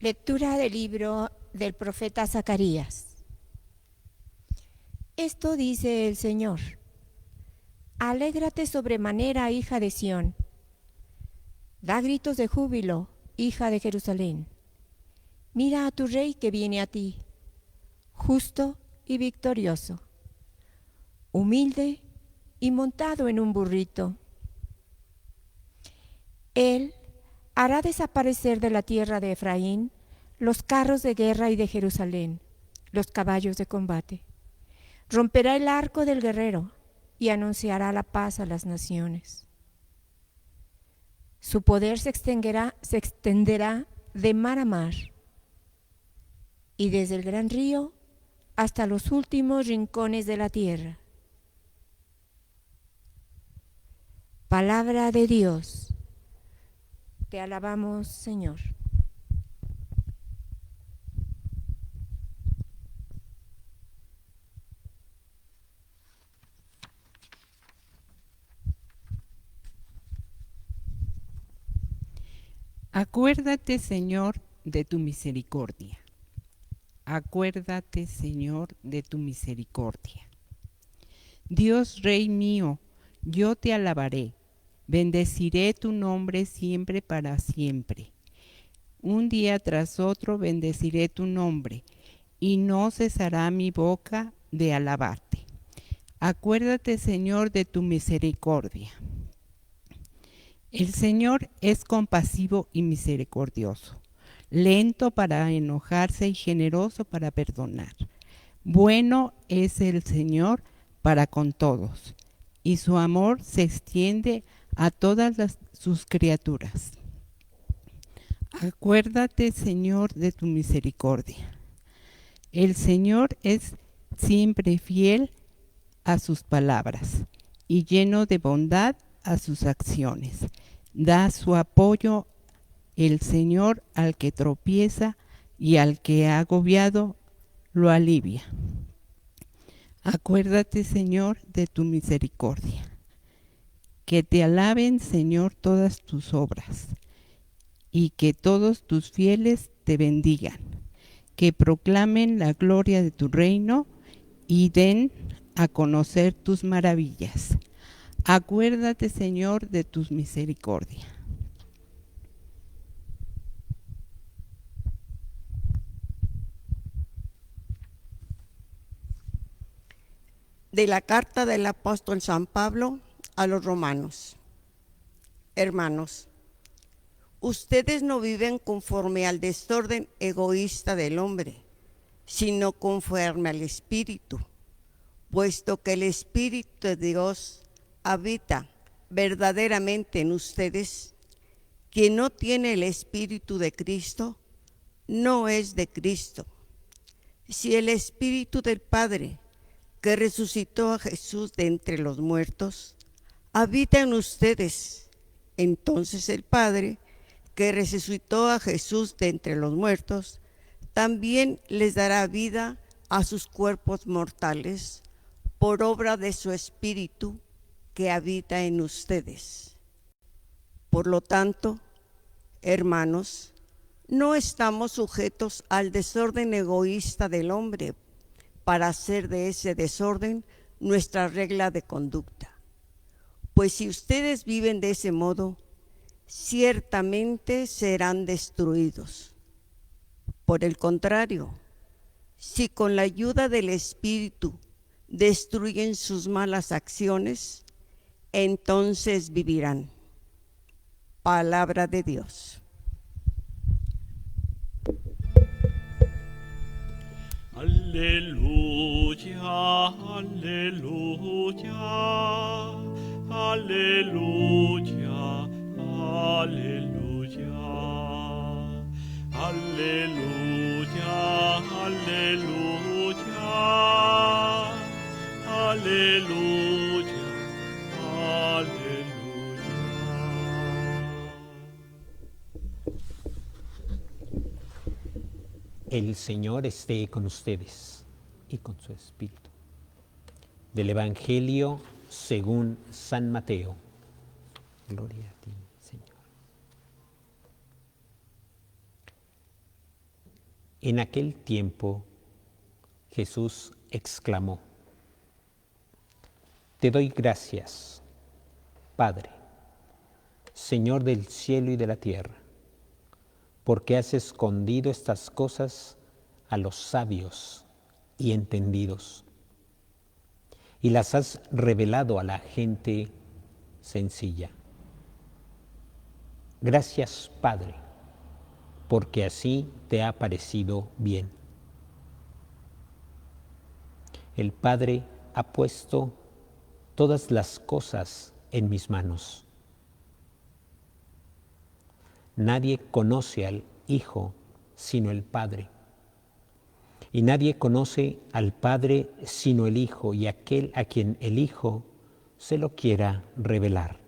Lectura del libro del profeta Zacarías. Esto dice el Señor: Alégrate sobremanera, hija de Sión. Da gritos de júbilo, hija de Jerusalén. Mira a tu rey que viene a ti, justo y victorioso, humilde y montado en un burrito. Él hará desaparecer de la tierra de Efraín los carros de guerra y de Jerusalén, los caballos de combate. Romperá el arco del guerrero y anunciará la paz a las naciones. Su poder se extenderá de mar a mar y desde el gran río hasta los últimos rincones de la tierra. Palabra de Dios. Te alabamos, Señor. Acuérdate, Señor, de tu misericordia. Acuérdate, Señor, de tu misericordia. Dios, Rey mío, yo te alabaré. Bendeciré tu nombre siempre para siempre. Un día tras otro bendeciré tu nombre, y no cesará mi boca de alabarte. Acuérdate, Señor, de tu misericordia. El Señor es compasivo y misericordioso, lento para enojarse y generoso para perdonar. Bueno es el Señor para con todos, y su amor se extiende a todas sus criaturas. Acuérdate, Señor, de tu misericordia. El Señor es siempre fiel a sus palabras y lleno de bondad a sus acciones. Da su apoyo el Señor al que tropieza y al que ha agobiado lo alivia. Acuérdate, Señor, de tu misericordia. Que te alaben, Señor, todas tus obras, y que todos tus fieles te bendigan. Que proclamen la gloria de tu reino y den a conocer tus maravillas. Acuérdate, Señor, de tus misericordias. De la carta del apóstol San Pablo a los romanos. Hermanos, ustedes no viven conforme al desorden egoísta del hombre, sino conforme al Espíritu, puesto que el Espíritu de Dios habita verdaderamente en ustedes. Quien no tiene el Espíritu de Cristo, no es de Cristo. Si el Espíritu del Padre, que resucitó a Jesús de entre los muertos, habita en ustedes, entonces el Padre, que resucitó a Jesús de entre los muertos, también les dará vida a sus cuerpos mortales por obra de su Espíritu que habita en ustedes. Por lo tanto, hermanos, no estamos sujetos al desorden egoísta del hombre para hacer de ese desorden nuestra regla de conducta. Pues si ustedes viven de ese modo, ciertamente serán destruidos. Por el contrario, si con la ayuda del Espíritu destruyen sus malas acciones, entonces vivirán. Palabra de Dios. Aleluya, aleluya, aleluya, aleluya, aleluya, aleluya, aleluya, aleluya. El Señor esté con ustedes y con su espíritu. Del Evangelio según San Mateo. Gloria a ti, Señor. En aquel tiempo Jesús exclamó: Te doy gracias, Padre, Señor del cielo y de la tierra, porque has escondido estas cosas a los sabios y entendidos, y las has revelado a la gente sencilla. Gracias, Padre, porque así te ha parecido bien. El Padre ha puesto todas las cosas en mis manos. Nadie conoce al Hijo sino el Padre, y nadie conoce al Padre sino el Hijo y aquel a quien el Hijo se lo quiera revelar.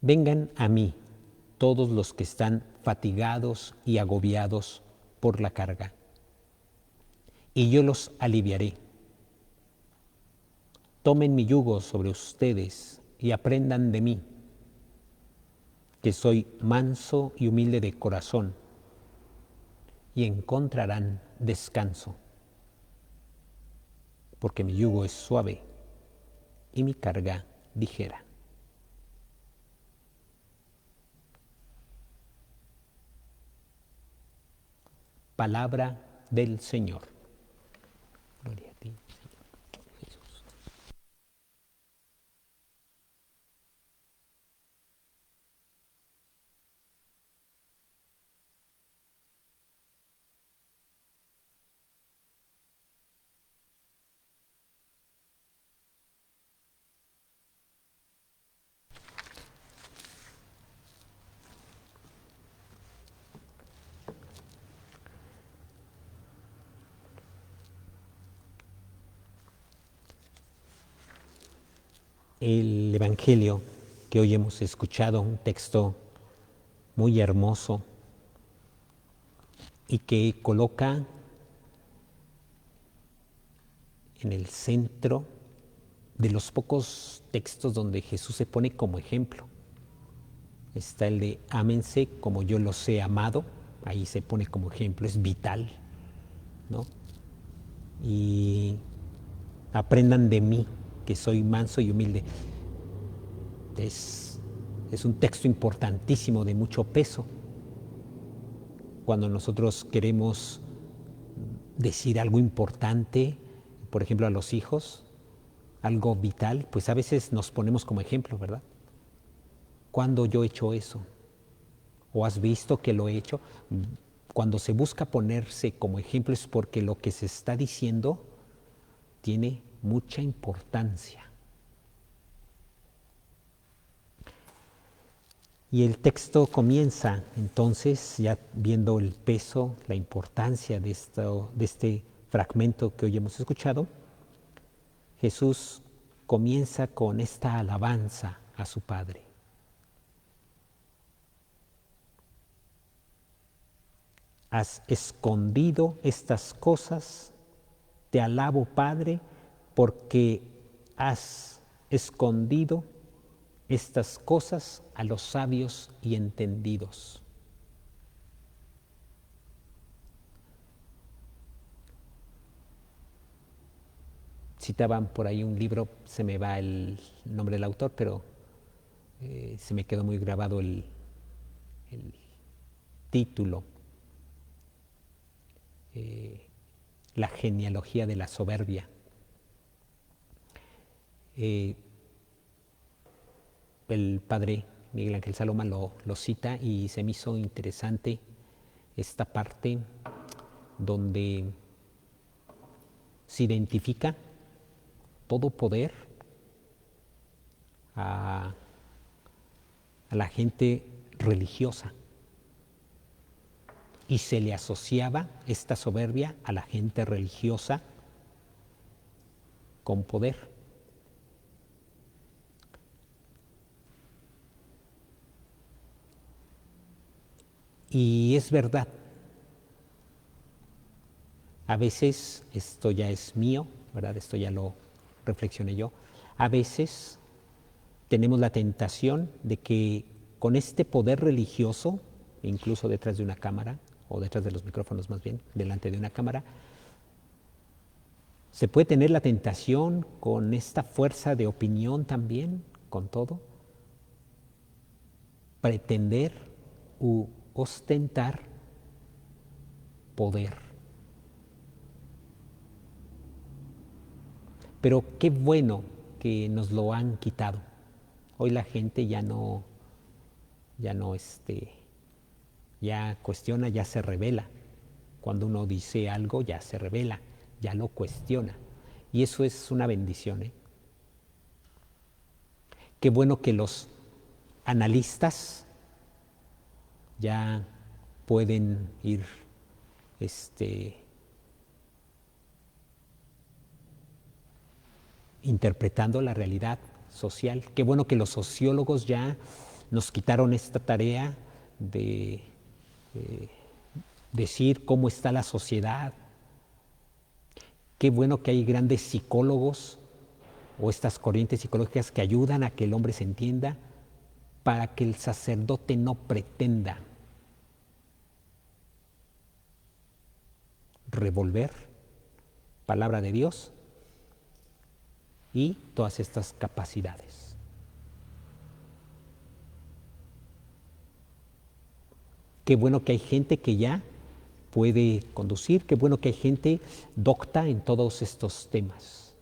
Vengan a mí todos los que están fatigados y agobiados por la carga, y yo los aliviaré. Tomen mi yugo sobre ustedes y aprendan de mí, que soy manso y humilde de corazón, y encontrarán descanso, porque mi yugo es suave y mi carga ligera. Palabra del Señor. Gloria a ti, Señor Jesús. El Evangelio que hoy hemos escuchado, un texto muy hermoso y que coloca en el centro de los pocos textos donde Jesús se pone como ejemplo. Está el de ámense como yo los he amado, ahí se pone como ejemplo, es vital, ¿no? Y aprendan de mí, que soy manso y humilde. Es un texto importantísimo, de mucho peso. Cuando nosotros queremos decir algo importante, por ejemplo a los hijos, algo vital, pues a veces nos ponemos como ejemplo, ¿verdad? ¿Cuándo yo he hecho eso? ¿O has visto que lo he hecho? Cuando se busca ponerse como ejemplo es porque lo que se está diciendo tiene mucha importancia. Y el texto comienza entonces, ya viendo el peso, la importancia de este fragmento que hoy hemos escuchado. Jesús comienza con esta alabanza a su Padre. Has escondido estas cosas, te alabo, Padre, porque has escondido estas cosas a los sabios y entendidos. Citaban por ahí un libro, se me va el nombre del autor, pero se me quedó muy grabado el título. La genealogía de la soberbia. El padre Miguel Ángel Saloma lo cita y se me hizo interesante esta parte donde se identifica todo poder a la gente religiosa y se le asociaba esta soberbia a la gente religiosa con poder. Y es verdad, a veces, esto ya es mío, ¿verdad? Esto ya lo reflexioné yo, a veces tenemos la tentación de que con este poder religioso incluso detrás de una cámara, o detrás de los micrófonos más bien, delante de una cámara, se puede tener la tentación con esta fuerza de opinión también, con todo, pretender u ostentar poder. Pero qué bueno que nos lo han quitado. Hoy la gente ya cuestiona, ya se revela. Cuando uno dice algo, ya se revela, ya lo cuestiona. Y eso es una bendición, ¿eh? Qué bueno que los analistas ya pueden ir interpretando la realidad social. Qué bueno que los sociólogos ya nos quitaron esta tarea de decir cómo está la sociedad. Qué bueno que hay grandes psicólogos o estas corrientes psicológicas que ayudan a que el hombre se entienda, para que el sacerdote no pretenda revolver palabra de Dios y todas estas capacidades. Qué bueno que hay gente que ya puede conducir, qué bueno que hay gente docta en todos estos temas.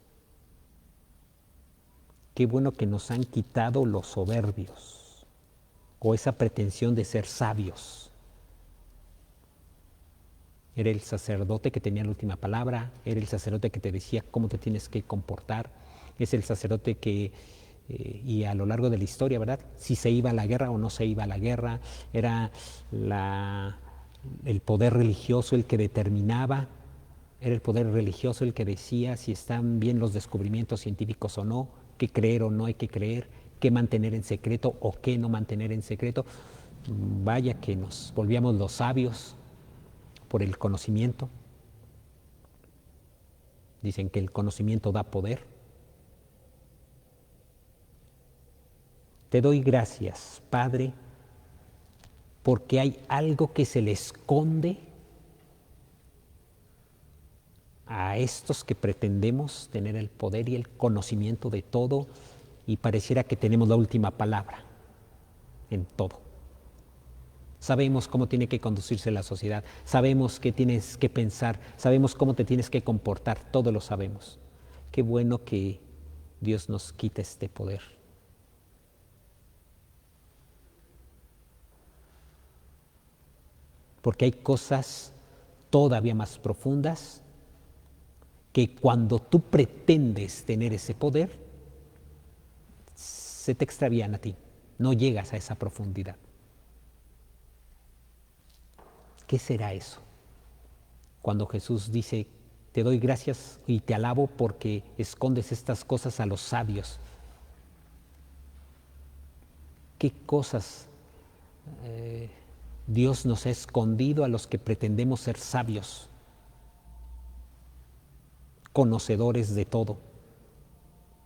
Qué bueno que nos han quitado los soberbios o esa pretensión de ser sabios. Era el sacerdote que tenía la última palabra, era el sacerdote que te decía cómo te tienes que comportar, es el sacerdote que, y a lo largo de la historia, ¿verdad? Si se iba a la guerra o no se iba a la guerra, era el poder religioso el que determinaba, era el poder religioso el que decía si están bien los descubrimientos científicos o no, qué creer o no hay que creer, qué mantener en secreto o qué no mantener en secreto. Vaya que nos volvíamos los sabios por el conocimiento. Dicen que el conocimiento da poder. Te doy gracias, Padre, porque hay algo que se le esconde a estos que pretendemos tener el poder y el conocimiento de todo y pareciera que tenemos la última palabra en todo. Sabemos cómo tiene que conducirse la sociedad, sabemos qué tienes que pensar, sabemos cómo te tienes que comportar, todo lo sabemos. Qué bueno que Dios nos quita este poder. Porque hay cosas todavía más profundas que cuando tú pretendes tener ese poder, se te extravían a ti, no llegas a esa profundidad. ¿Qué será eso? Cuando Jesús dice, te doy gracias y te alabo porque escondes estas cosas a los sabios. ¿Qué cosas Dios nos ha escondido a los que pretendemos ser sabios, conocedores de todo,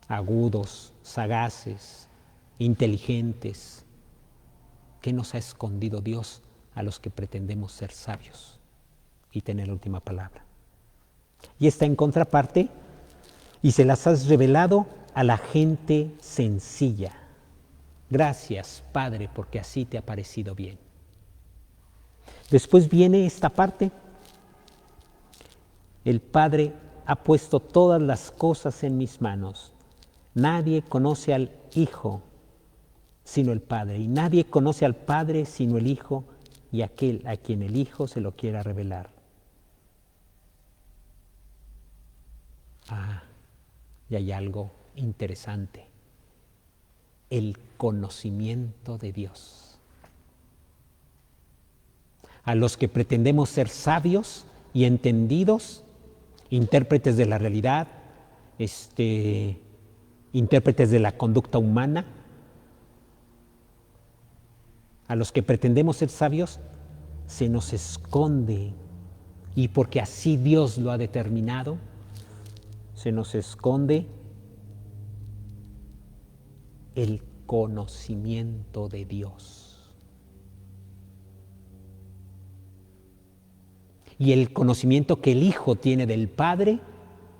agudos, sagaces, inteligentes? ¿Qué nos ha escondido Dios a los que pretendemos ser sabios y tener la última palabra? Y está en contraparte, y se las has revelado a la gente sencilla. Gracias, Padre, porque así te ha parecido bien. Después viene esta parte. El Padre ha puesto todas las cosas en mis manos. Nadie conoce al Hijo sino el Padre, y nadie conoce al Padre sino el Hijo y aquel a quien el Hijo se lo quiera revelar. Y hay algo interesante: el conocimiento de Dios. A los que pretendemos ser sabios y entendidos, intérpretes de la realidad, intérpretes de la conducta humana, a los que pretendemos ser sabios, se nos esconde, y porque así Dios lo ha determinado, se nos esconde el conocimiento de Dios. y el conocimiento que el Hijo tiene del Padre,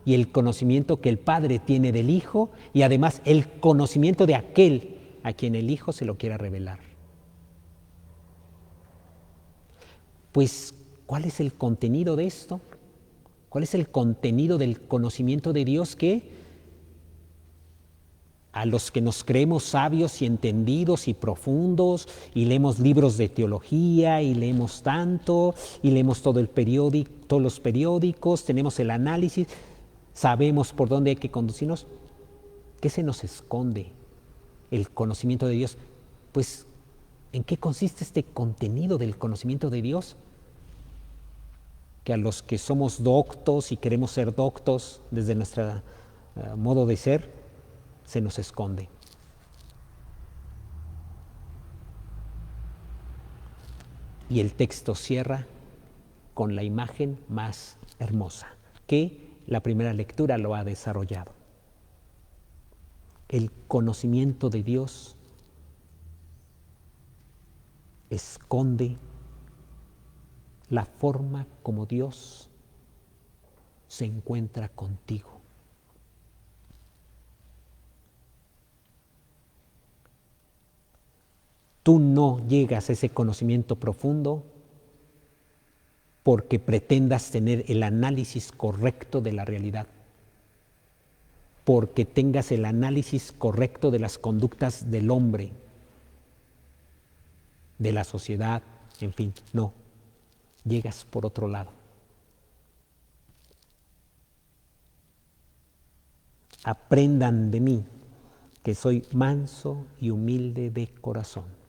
y el conocimiento que el Padre tiene del Hijo, y además el conocimiento de aquel a quien el Hijo se lo quiera revelar. Pues, ¿cuál es el contenido de esto? ¿Cuál es el contenido del conocimiento de Dios que a los que nos creemos sabios y entendidos y profundos, y leemos libros de teología, y leemos tanto, y leemos todos los periódicos, tenemos el análisis, sabemos por dónde hay que conducirnos? ¿Qué se nos esconde el conocimiento de Dios? Pues, ¿en qué consiste este contenido del conocimiento de Dios? Que a los que somos doctos y queremos ser doctos desde nuestro modo de ser, se nos esconde. Y el texto cierra con la imagen más hermosa, que la primera lectura lo ha desarrollado. El conocimiento de Dios esconde la forma como Dios se encuentra contigo. Tú no llegas a ese conocimiento profundo porque pretendas tener el análisis correcto de la realidad, porque tengas el análisis correcto de las conductas del hombre, de la sociedad, en fin, no. Llegas por otro lado. Aprendan de mí, que soy manso y humilde de corazón.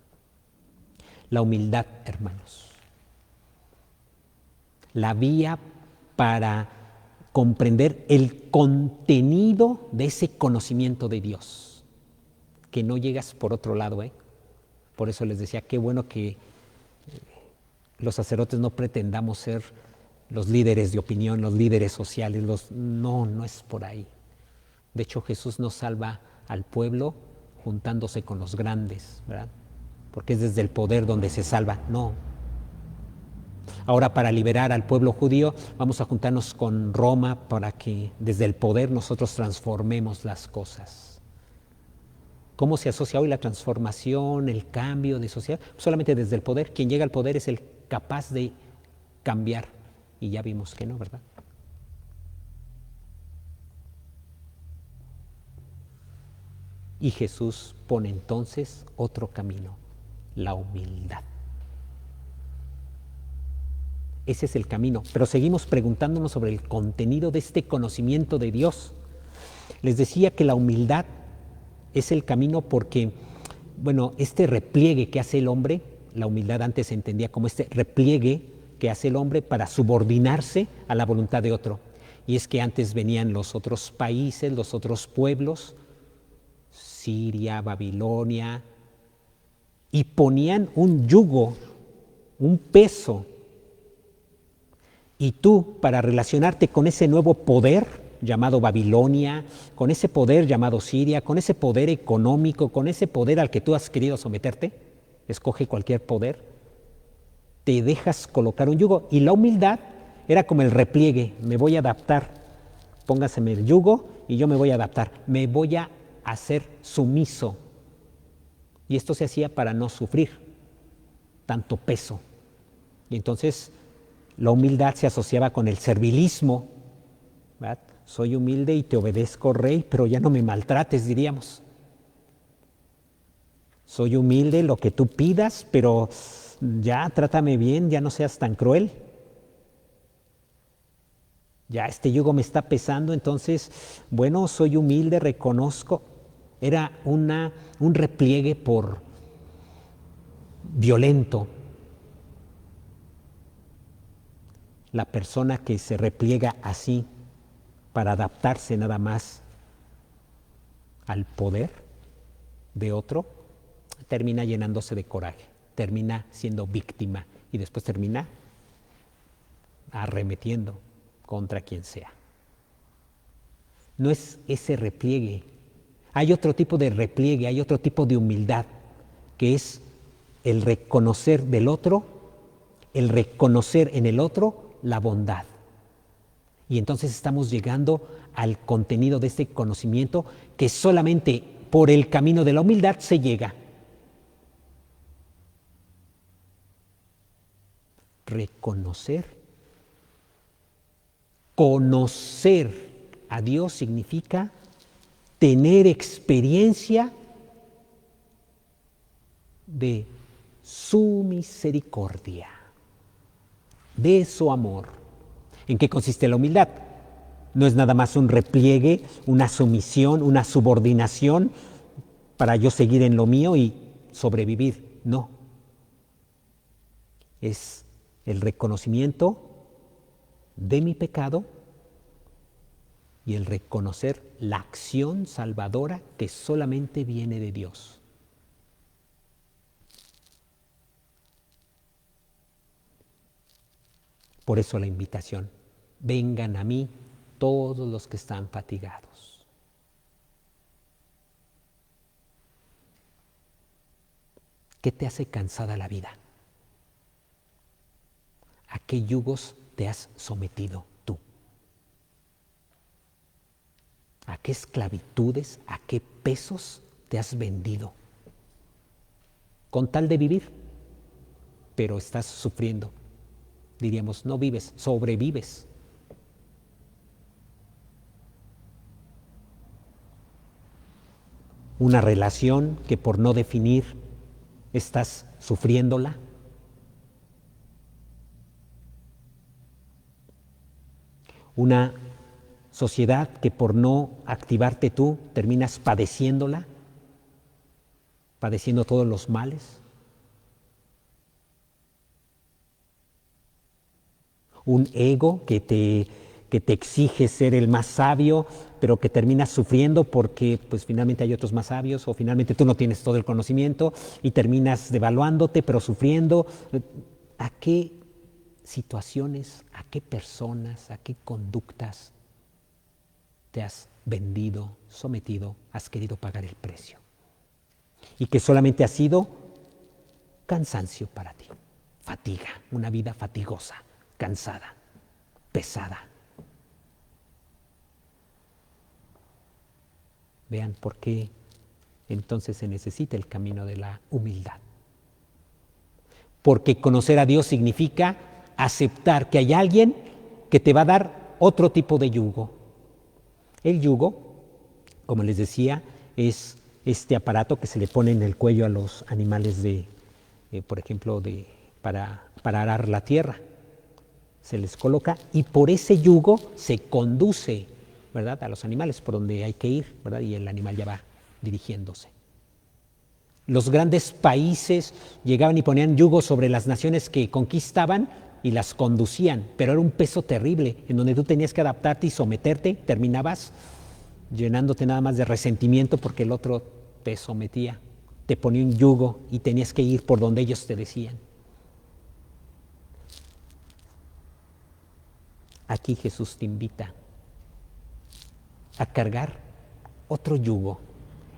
La humildad, hermanos. La vía para comprender el contenido de ese conocimiento de Dios, que no llegas por otro lado, ¿eh? Por eso les decía, qué bueno que los sacerdotes no pretendamos ser los líderes de opinión, los líderes sociales, no es por ahí. De hecho, Jesús no salva al pueblo juntándose con los grandes, ¿verdad? Porque es desde el poder donde se salva. No. Ahora, para liberar al pueblo judío, vamos a juntarnos con Roma para que desde el poder nosotros transformemos las cosas. ¿Cómo se asocia hoy la transformación, el cambio de sociedad? Solamente desde el poder. Quien llega al poder es el capaz de cambiar. Y ya vimos que no, ¿verdad? Y Jesús pone entonces otro camino, la humildad. Ese es el camino, pero seguimos preguntándonos sobre el contenido de este conocimiento de Dios. Les decía que la humildad es el camino porque, este repliegue que hace el hombre, la humildad antes se entendía como este repliegue que hace el hombre para subordinarse a la voluntad de otro. Y es que antes venían los otros países, los otros pueblos, Siria, Babilonia, y ponían un yugo, un peso. Y tú, para relacionarte con ese nuevo poder llamado Babilonia, con ese poder llamado Siria, con ese poder económico, con ese poder al que tú has querido someterte, escoge cualquier poder, te dejas colocar un yugo. Y la humildad era como el repliegue, me voy a adaptar, póngaseme el yugo y yo me voy a adaptar, me voy a hacer sumiso. Y esto se hacía para no sufrir tanto peso. Y entonces la humildad se asociaba con el servilismo, ¿verdad? Soy humilde y te obedezco, rey, pero ya no me maltrates, diríamos. Soy humilde, lo que tú pidas, pero ya trátame bien, ya no seas tan cruel. Ya este yugo me está pesando, entonces, soy humilde, reconozco. Era un repliegue violento. La persona que se repliega así para adaptarse nada más al poder de otro, termina llenándose de coraje, termina siendo víctima y después termina arremetiendo contra quien sea. No es ese repliegue. Hay otro tipo de repliegue, hay otro tipo de humildad, que es el reconocer del otro, el reconocer en el otro la bondad. Y entonces estamos llegando al contenido de este conocimiento que solamente por el camino de la humildad se llega. Reconocer, conocer a Dios significa tener experiencia de su misericordia, de su amor. ¿En qué consiste la humildad? No es nada más un repliegue, una sumisión, una subordinación para yo seguir en lo mío y sobrevivir. No. Es el reconocimiento de mi pecado y el reconocer la acción salvadora que solamente viene de Dios. Por eso la invitación, vengan a mí todos los que están fatigados. ¿Qué te hace cansada la vida? ¿A qué yugos te has sometido tú? ¿A qué esclavitudes, a qué pesos te has vendido? Con tal de vivir, pero estás sufriendo. Diríamos, no vives, sobrevives. Una relación que por no definir estás sufriéndola. Una sociedad que por no activarte tú terminas padeciéndola, padeciendo todos los males. Un ego que te exige ser el más sabio, pero que terminas sufriendo porque pues finalmente hay otros más sabios o finalmente tú no tienes todo el conocimiento y terminas devaluándote, pero sufriendo. ¿A qué situaciones, a qué personas, a qué conductas te has vendido, sometido, has querido pagar el precio? Y que solamente ha sido cansancio para ti, fatiga, una vida fatigosa, cansada, pesada. Vean por qué entonces se necesita el camino de la humildad. Porque conocer a Dios significa aceptar que hay alguien que te va a dar otro tipo de yugo. El yugo, como les decía, es este aparato que se le pone en el cuello a los animales por ejemplo, para arar la tierra. Se les coloca y por ese yugo se conduce, ¿verdad?, a los animales por donde hay que ir, ¿verdad? Y el animal ya va dirigiéndose. Los grandes países llegaban y ponían yugo sobre las naciones que conquistaban y las conducían, pero era un peso terrible en donde tú tenías que adaptarte y someterte, terminabas llenándote nada más de resentimiento porque el otro te sometía, te ponía un yugo y tenías que ir por donde ellos te decían. Aquí Jesús te invita a cargar otro yugo,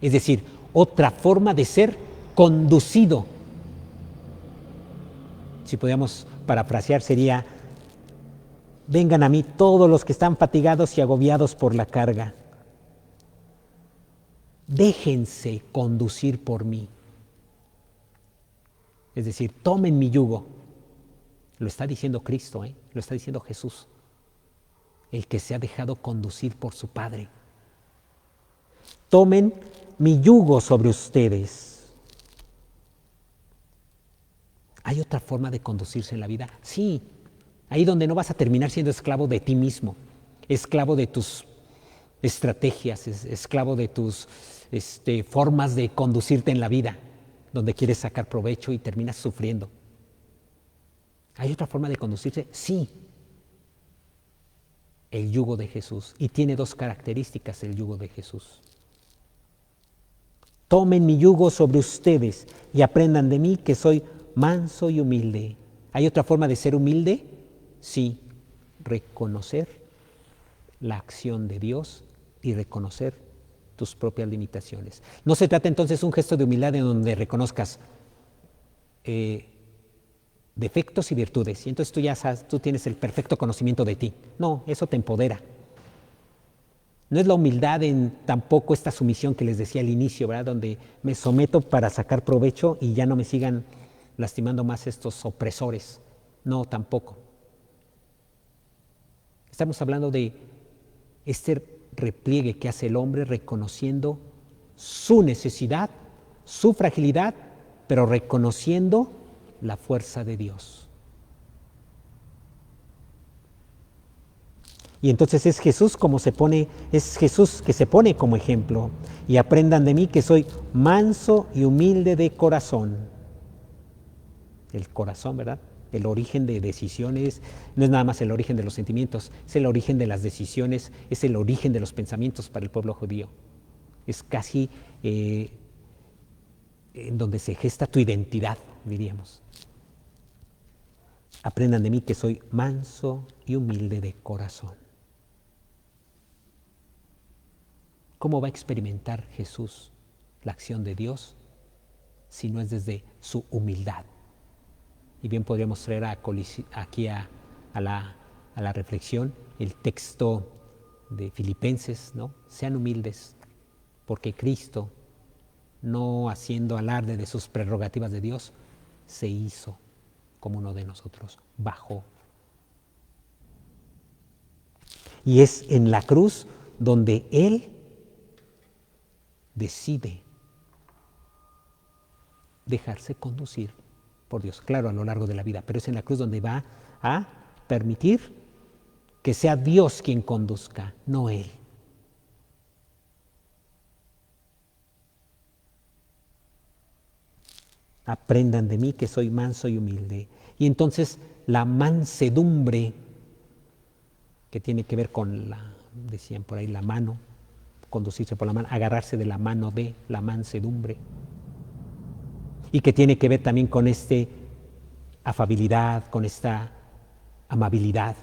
es decir, otra forma de ser conducido. Si pudiéramos parafrasear sería, vengan a mí todos los que están fatigados y agobiados por la carga. Déjense conducir por mí. Es decir, tomen mi yugo. Lo está diciendo Cristo, lo está diciendo Jesús, el que se ha dejado conducir por su Padre. Tomen mi yugo sobre ustedes. ¿Hay otra forma de conducirse en la vida? Sí, ahí donde no vas a terminar siendo esclavo de ti mismo, esclavo de tus estrategias, esclavo de tus formas de conducirte en la vida, donde quieres sacar provecho y terminas sufriendo. ¿Hay otra forma de conducirse? Sí. El yugo de Jesús. Y tiene dos características el yugo de Jesús. Tomen mi yugo sobre ustedes y aprendan de mí que soy manso y humilde. ¿Hay otra forma de ser humilde? Sí, reconocer la acción de Dios y reconocer tus propias limitaciones. No se trata entonces de un gesto de humildad en donde reconozcas, defectos y virtudes. Y entonces tú ya sabes, tú tienes el perfecto conocimiento de ti. No, eso te empodera. No es la humildad en tampoco esta sumisión que les decía al inicio, ¿verdad? Donde me someto para sacar provecho y ya no me sigan lastimando más estos opresores. No, tampoco. Estamos hablando de este repliegue que hace el hombre reconociendo su necesidad, su fragilidad, pero reconociendo la fuerza de Dios. Y entonces es Jesús que se pone como ejemplo. Y aprendan de mí que soy manso y humilde de corazón. El corazón, ¿verdad? El origen de decisiones, no es nada más el origen de los sentimientos, es el origen de las decisiones, es el origen de los pensamientos para el pueblo judío. Es casi en donde se gesta tu identidad, diríamos. Aprendan de mí que soy manso y humilde de corazón. ¿Cómo va a experimentar Jesús la acción de Dios si no es desde su humildad? Y bien podríamos traer aquí a la reflexión el texto de Filipenses, ¿no? Sean humildes, porque Cristo, no haciendo alarde de sus prerrogativas de Dios, se hizo como uno de nosotros, bajó. Y es en la cruz donde Él decide dejarse conducir por Dios, claro, a lo largo de la vida, pero es en la cruz donde va a permitir que sea Dios quien conduzca, no Él. Aprendan de mí que soy manso y humilde. Y entonces la mansedumbre, que tiene que ver con decían por ahí, la mano, conducirse por la mano, agarrarse de la mano de la mansedumbre. Y que tiene que ver también con esta afabilidad, con esta amabilidad.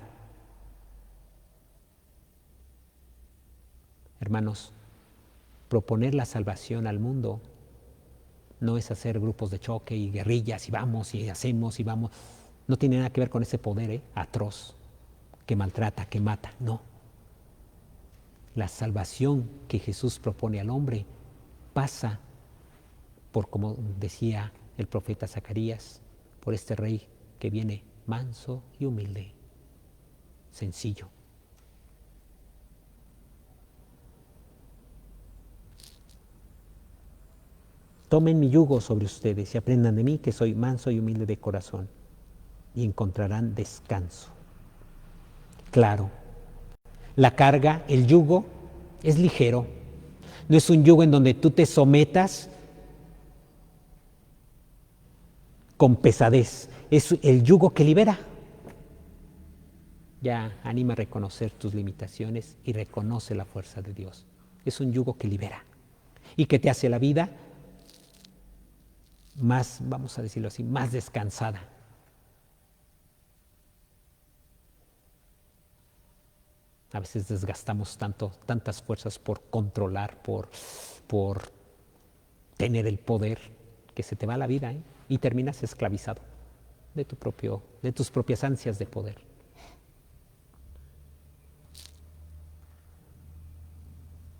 Hermanos, proponer la salvación al mundo no es hacer grupos de choque y guerrillas y vamos y hacemos y vamos. No tiene nada que ver con ese poder atroz que maltrata, que mata, no. La salvación que Jesús propone al hombre pasa por, como decía el profeta Zacarías, por este rey que viene manso y humilde, sencillo. Tomen mi yugo sobre ustedes y aprendan de mí que soy manso y humilde de corazón y encontrarán descanso. Claro, la carga, el yugo, es ligero. No es un yugo en donde tú te sometas con pesadez. Es el yugo que libera. Ya anima a reconocer tus limitaciones y reconoce la fuerza de Dios. Es un yugo que libera y que te hace la vida más, vamos a decirlo así, más descansada. A veces desgastamos tantas fuerzas por controlar, por tener el poder, que se te va la vida, y terminas esclavizado de tus propias ansias de poder.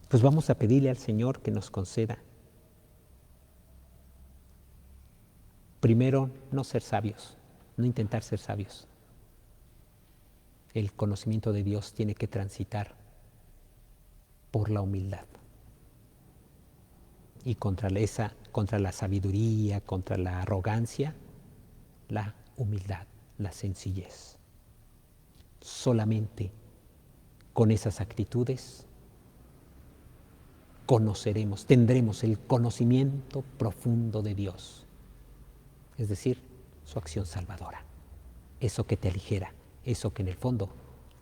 Pues vamos a pedirle al Señor que nos conceda. Primero, no ser sabios, no intentar ser sabios. El conocimiento de Dios tiene que transitar por la humildad. Y contra la sabiduría, contra la arrogancia, la humildad, la sencillez. Solamente con esas actitudes tendremos el conocimiento profundo de Dios. Es decir, su acción salvadora. Eso que te aligera, eso que en el fondo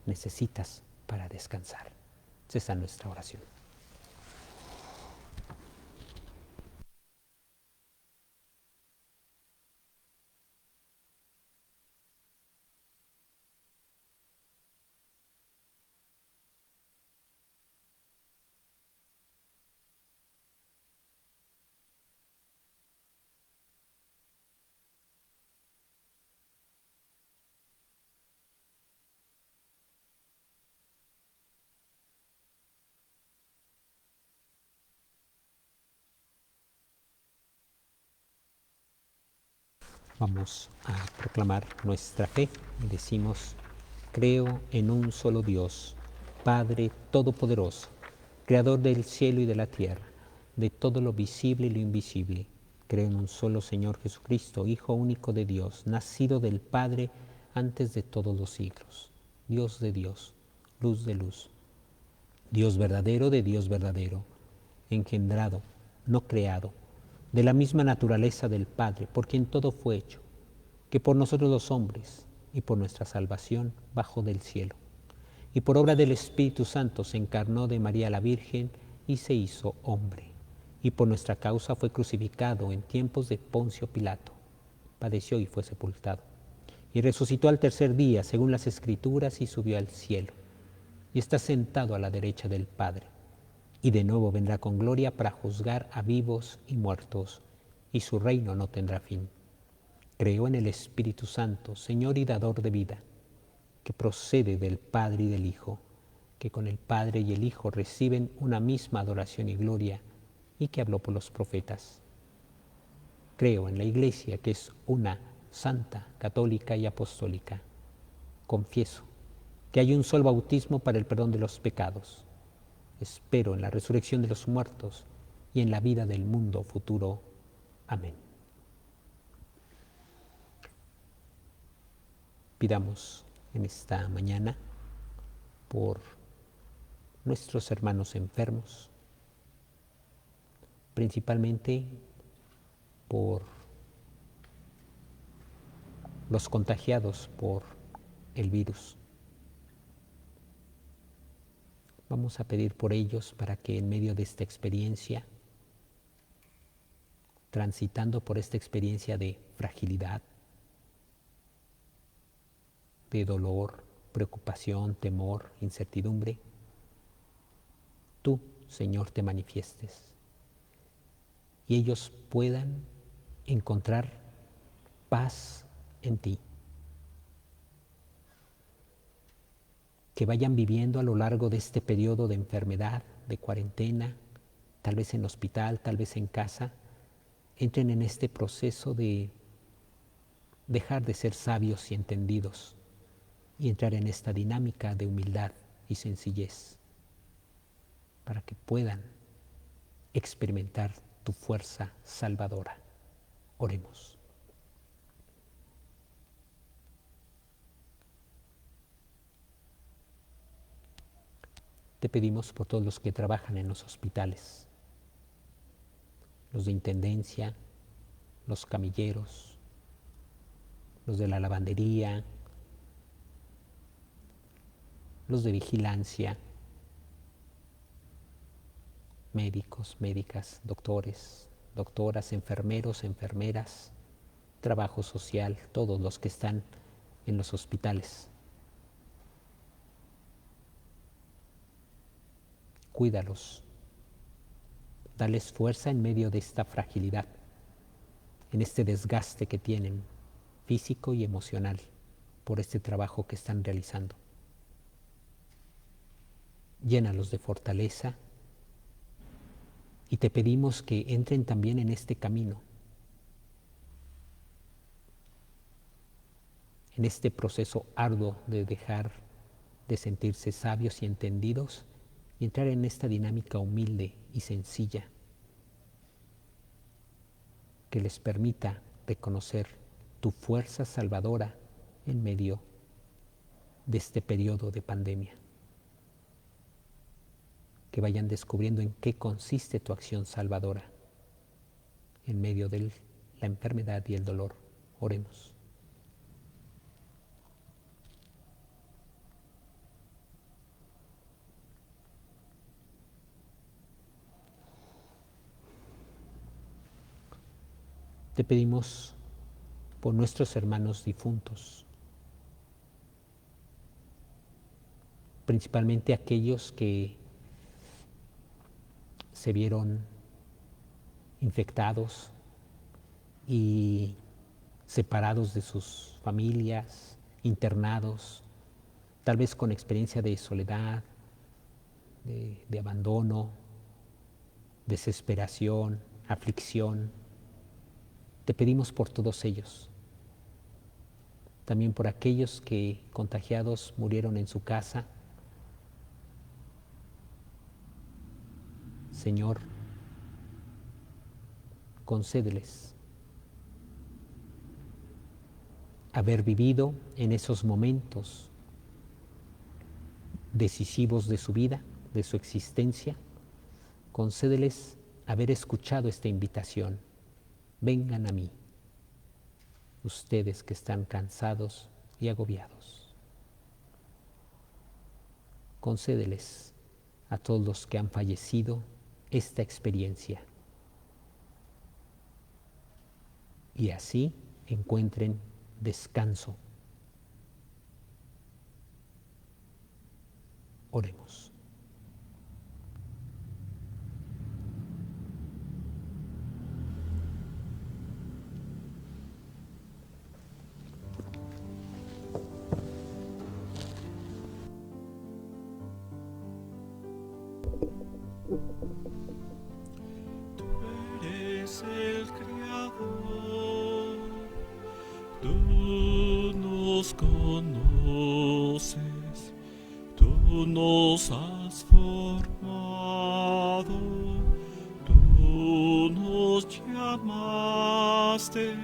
necesitas para descansar. Esa es nuestra oración. Vamos a proclamar nuestra fe y decimos: creo en un solo Dios, Padre Todopoderoso, Creador del cielo y de la tierra, de todo lo visible y lo invisible. Creo en un solo Señor Jesucristo, Hijo único de Dios, nacido del Padre antes de todos los siglos, Dios de Dios, luz de luz, Dios verdadero de Dios verdadero, engendrado, no creado, de la misma naturaleza del Padre, por quien todo fue hecho, que por nosotros los hombres y por nuestra salvación bajó del cielo, y por obra del Espíritu Santo se encarnó de María la Virgen y se hizo hombre, y por nuestra causa fue crucificado en tiempos de Poncio Pilato, padeció y fue sepultado, y resucitó al tercer día según las Escrituras y subió al cielo, y está sentado a la derecha del Padre, y de nuevo vendrá con gloria para juzgar a vivos y muertos, y su reino no tendrá fin. Creo en el Espíritu Santo, Señor y dador de vida, que procede del Padre y del Hijo, que con el Padre y el Hijo reciben una misma adoración y gloria, y que habló por los profetas. Creo en la Iglesia, que es una, santa, católica y apostólica. Confieso que hay un solo bautismo para el perdón de los pecados. Espero en la resurrección de los muertos y en la vida del mundo futuro. Amén. Pidamos en esta mañana por nuestros hermanos enfermos, principalmente por los contagiados por el virus. Vamos a pedir por ellos para que en medio de esta experiencia, transitando por esta experiencia de fragilidad, de dolor, preocupación, temor, incertidumbre, tú, Señor, te manifiestes y ellos puedan encontrar paz en ti. Que vayan viviendo a lo largo de este periodo de enfermedad, de cuarentena, tal vez en hospital, tal vez en casa, entren en este proceso de dejar de ser sabios y entendidos y entrar en esta dinámica de humildad y sencillez para que puedan experimentar tu fuerza salvadora. Oremos. Te pedimos por todos los que trabajan en los hospitales, los de intendencia, los camilleros, los de la lavandería, los de vigilancia, médicos, médicas, doctores, doctoras, enfermeros, enfermeras, trabajo social, todos los que están en los hospitales. Cuídalos, dales fuerza en medio de esta fragilidad, en este desgaste que tienen físico y emocional por este trabajo que están realizando. Llénalos de fortaleza y te pedimos que entren también en este camino, en este proceso arduo de dejar de sentirse sabios y entendidos y entrar en esta dinámica humilde y sencilla que les permita reconocer tu fuerza salvadora en medio de este periodo de pandemia. Que vayan descubriendo en qué consiste tu acción salvadora en medio de la enfermedad y el dolor. Oremos. Te pedimos por nuestros hermanos difuntos, principalmente aquellos que se vieron infectados y separados de sus familias, internados, tal vez con experiencia de soledad, de abandono, desesperación, aflicción. Te pedimos por todos ellos, también por aquellos que contagiados murieron en su casa. Señor, concédeles haber vivido en esos momentos decisivos de su vida, de su existencia. Concédeles haber escuchado esta invitación. Vengan a mí, ustedes que están cansados y agobiados. Concédeles a todos los que han fallecido esta experiencia y así encuentren descanso. Oremos. Tú eres el Creador, tú nos conoces, tú nos has formado, tú nos llamaste.